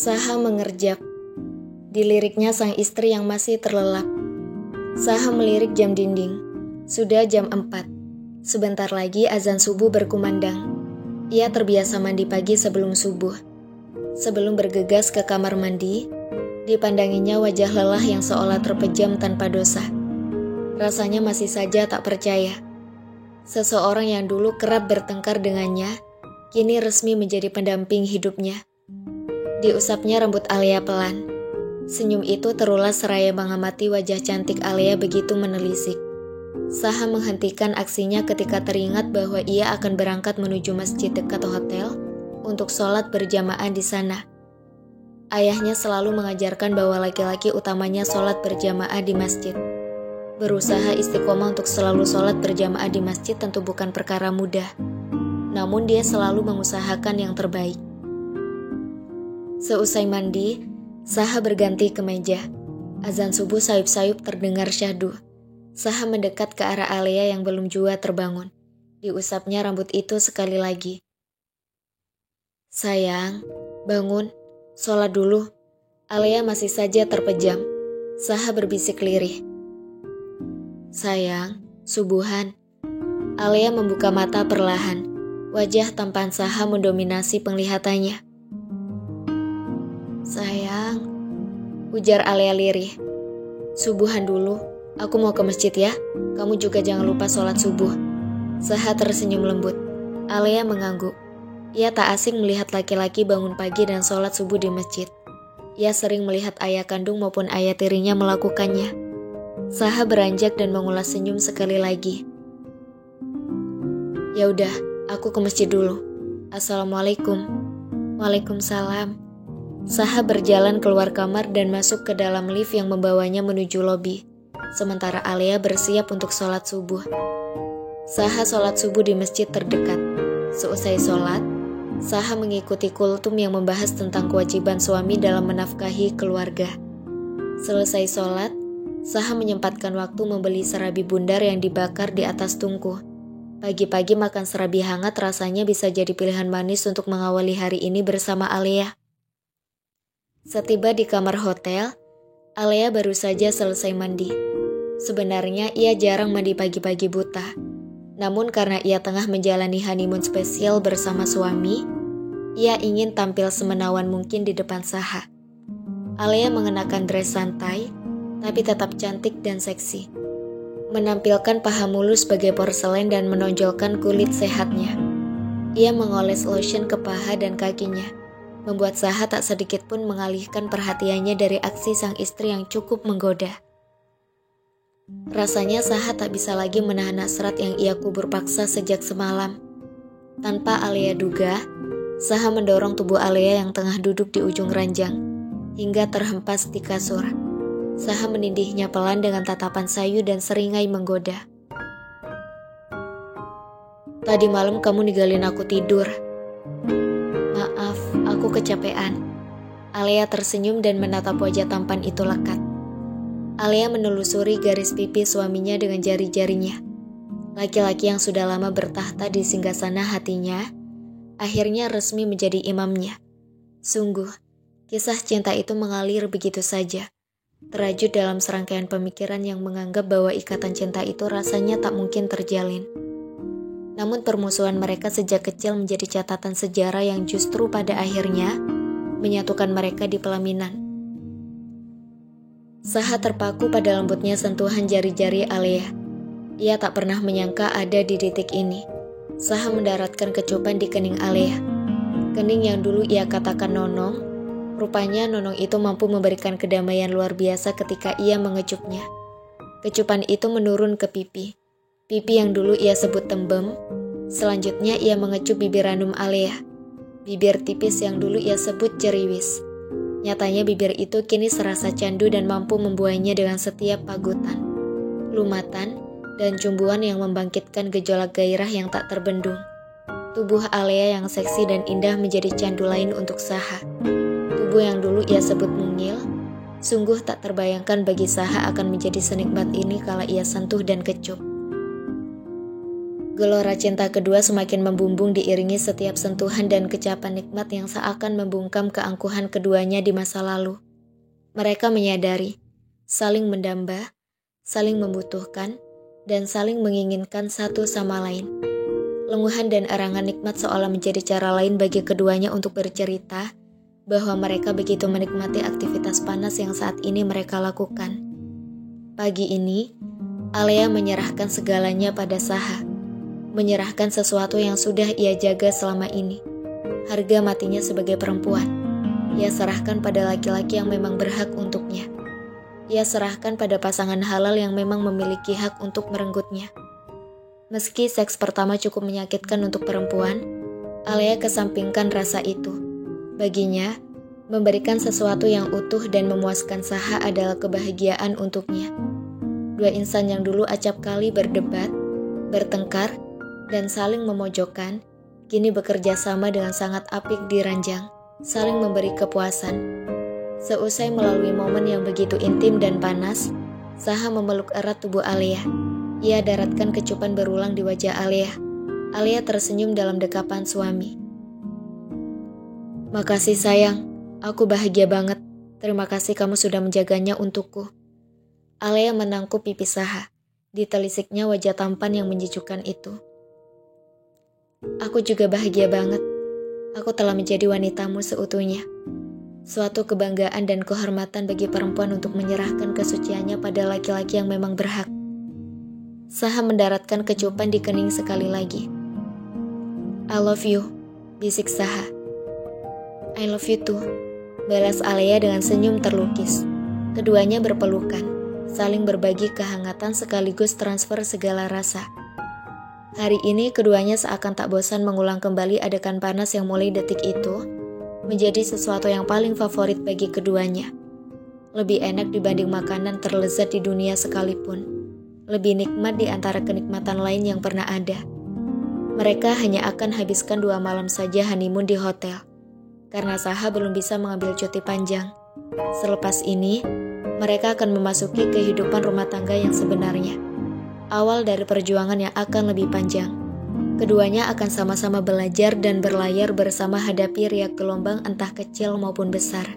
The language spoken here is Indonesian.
Saha mengerjap. Di liriknya sang istri yang masih terlelap. Saha melirik jam dinding. Sudah jam 4. Sebentar lagi azan subuh berkumandang. Ia terbiasa mandi pagi sebelum subuh. Sebelum bergegas ke kamar mandi, dipandanginya wajah lelah yang seolah terpejam tanpa dosa. Rasanya masih saja tak percaya. Seseorang yang dulu kerap bertengkar dengannya, kini resmi menjadi pendamping hidupnya. Diusapnya rambut Alia pelan. Senyum itu terulas seraya mengamati wajah cantik Alia begitu menelisik. Saha menghentikan aksinya ketika teringat bahwa ia akan berangkat menuju masjid dekat hotel untuk sholat berjamaah di sana. Ayahnya selalu mengajarkan bahwa laki-laki utamanya sholat berjamaah di masjid. Berusaha istiqomah untuk selalu sholat berjamaah di masjid tentu bukan perkara mudah. Namun dia selalu mengusahakan yang terbaik. Seusai mandi, Saha berganti ke meja. Azan subuh sayup-sayup terdengar syahdu. Saha mendekat ke arah Alia yang belum jua terbangun. Diusapnya rambut itu sekali lagi. Sayang, bangun, sholat dulu. Alia masih saja terpejam. Saha berbisik lirih. Sayang, subuhan. Alia membuka mata perlahan. Wajah tampan Saha mendominasi penglihatannya. Sayang, ujar Alia lirih. Subuhan dulu, aku mau ke masjid ya. Kamu juga jangan lupa sholat subuh. Saha tersenyum lembut. Alia mengangguk. Ia tak asing melihat laki-laki bangun pagi dan sholat subuh di masjid. Ia sering melihat ayah kandung maupun ayah tirinya melakukannya. Saha beranjak dan mengulas senyum sekali lagi. Ya udah, aku ke masjid dulu. Assalamualaikum. Waalaikumsalam. Saha berjalan keluar kamar dan masuk ke dalam lift yang membawanya menuju lobi. Sementara Alia bersiap untuk sholat subuh. Saha sholat subuh di masjid terdekat. Seusai sholat, Saha mengikuti kultum yang membahas tentang kewajiban suami dalam menafkahi keluarga. Selesai sholat, Saha menyempatkan waktu membeli serabi bundar yang dibakar di atas tungku. Pagi-pagi makan serabi hangat rasanya bisa jadi pilihan manis untuk mengawali hari ini bersama Alia. Setiba di kamar hotel, Alia baru saja selesai mandi. Sebenarnya ia jarang mandi pagi-pagi buta. Namun karena ia tengah menjalani honeymoon spesial bersama suami, ia ingin tampil semenawan mungkin di depan Saha. Alia mengenakan dress santai, tapi tetap cantik dan seksi. Menampilkan paha mulus sebagai porselen dan menonjolkan kulit sehatnya. Ia mengoles lotion ke paha dan kakinya, membuat Saha tak sedikit pun mengalihkan perhatiannya dari aksi sang istri yang cukup menggoda. Rasanya Saha tak bisa lagi menahan hasrat yang ia kubur paksa sejak semalam. Tanpa Alia duga, Saha mendorong tubuh Alia yang tengah duduk di ujung ranjang, hingga terhempas di kasur. Saha menindihnya pelan dengan tatapan sayu dan seringai menggoda. Tadi malam kamu ninggalin aku tidur. Maaf, aku kecapean. Alia tersenyum dan menatap wajah tampan itu lekat. Alia menelusuri garis pipi suaminya dengan jari-jarinya. Laki-laki yang sudah lama bertahta di singgasana hatinya, akhirnya resmi menjadi imamnya. Sungguh, kisah cinta itu mengalir begitu saja. Terajut dalam serangkaian pemikiran yang menganggap bahwa ikatan cinta itu rasanya tak mungkin terjalin. Namun permusuhan mereka sejak kecil menjadi catatan sejarah yang justru pada akhirnya menyatukan mereka di pelaminan. Saha terpaku pada lembutnya sentuhan jari-jari Alia. Ia tak pernah menyangka ada di titik ini. Saha mendaratkan kecupan di kening Alia. Kening yang dulu ia katakan nonong, rupanya nonong itu mampu memberikan kedamaian luar biasa ketika ia mengecupnya. Kecupan itu menurun ke pipi. Pipi yang dulu ia sebut tembem, selanjutnya ia mengecup bibir ranum Alia. Bibir tipis yang dulu ia sebut ceriwis. Nyatanya bibir itu kini serasa candu dan mampu membuainya dengan setiap pagutan, lumatan, dan cumbuan yang membangkitkan gejolak gairah yang tak terbendung. Tubuh Alia yang seksi dan indah menjadi candu lain untuk Saha. Tubuh yang dulu ia sebut mungil, sungguh tak terbayangkan bagi Saha akan menjadi senikmat ini kala ia sentuh dan kecup. Gelora cinta kedua semakin membumbung diiringi setiap sentuhan dan kecapan nikmat yang seakan membungkam keangkuhan keduanya di masa lalu. Mereka menyadari, saling mendamba, saling membutuhkan, dan saling menginginkan satu sama lain. Lenguhan dan erangan nikmat seolah menjadi cara lain bagi keduanya untuk bercerita bahwa mereka begitu menikmati aktivitas panas yang saat ini mereka lakukan. Pagi ini, Alea menyerahkan segalanya pada Saha, menyerahkan sesuatu yang sudah ia jaga selama ini, harga matinya sebagai perempuan. Ia serahkan pada laki-laki yang memang berhak untuknya. Ia serahkan pada pasangan halal yang memang memiliki hak untuk merenggutnya. Meski seks pertama cukup menyakitkan untuk perempuan, Alea kesampingkan rasa itu. Baginya, memberikan sesuatu yang utuh dan memuaskan Saha adalah kebahagiaan untuknya. Dua insan yang dulu acap kali berdebat, bertengkar, dan saling memojokkan, kini bekerja sama dengan sangat apik di ranjang, saling memberi kepuasan. Seusai melalui momen yang begitu intim dan panas, Saha memeluk erat tubuh Alea. Ia daratkan kecupan berulang di wajah Alea. Alea tersenyum dalam dekapan suami. "Makasih sayang, aku bahagia banget. Terima kasih kamu sudah menjaganya untukku." Alea menangkup pipi Saha. Ditelisiknya wajah tampan yang menyejukkan itu. "Aku juga bahagia banget. Aku telah menjadi wanitamu seutuhnya." Suatu kebanggaan dan kehormatan bagi perempuan untuk menyerahkan kesuciannya pada laki-laki yang memang berhak. Saha mendaratkan kecupan di kening sekali lagi. "I love you," bisik Saha. "I love you too," balas Alea dengan senyum terlukis. Keduanya berpelukan, saling berbagi kehangatan sekaligus transfer segala rasa. Hari ini keduanya seakan tak bosan mengulang kembali adegan panas yang mulai detik itu menjadi sesuatu yang paling favorit bagi keduanya. Lebih enak dibanding makanan terlezat di dunia sekalipun. Lebih nikmat di antara kenikmatan lain yang pernah ada. Mereka hanya akan habiskan 2 malam saja honeymoon di hotel, karena Saha belum bisa mengambil cuti panjang. Selepas ini, mereka akan memasuki kehidupan rumah tangga yang sebenarnya. Awal dari perjuangan yang akan lebih panjang. Keduanya akan sama-sama belajar dan berlayar bersama hadapi riak gelombang entah kecil maupun besar.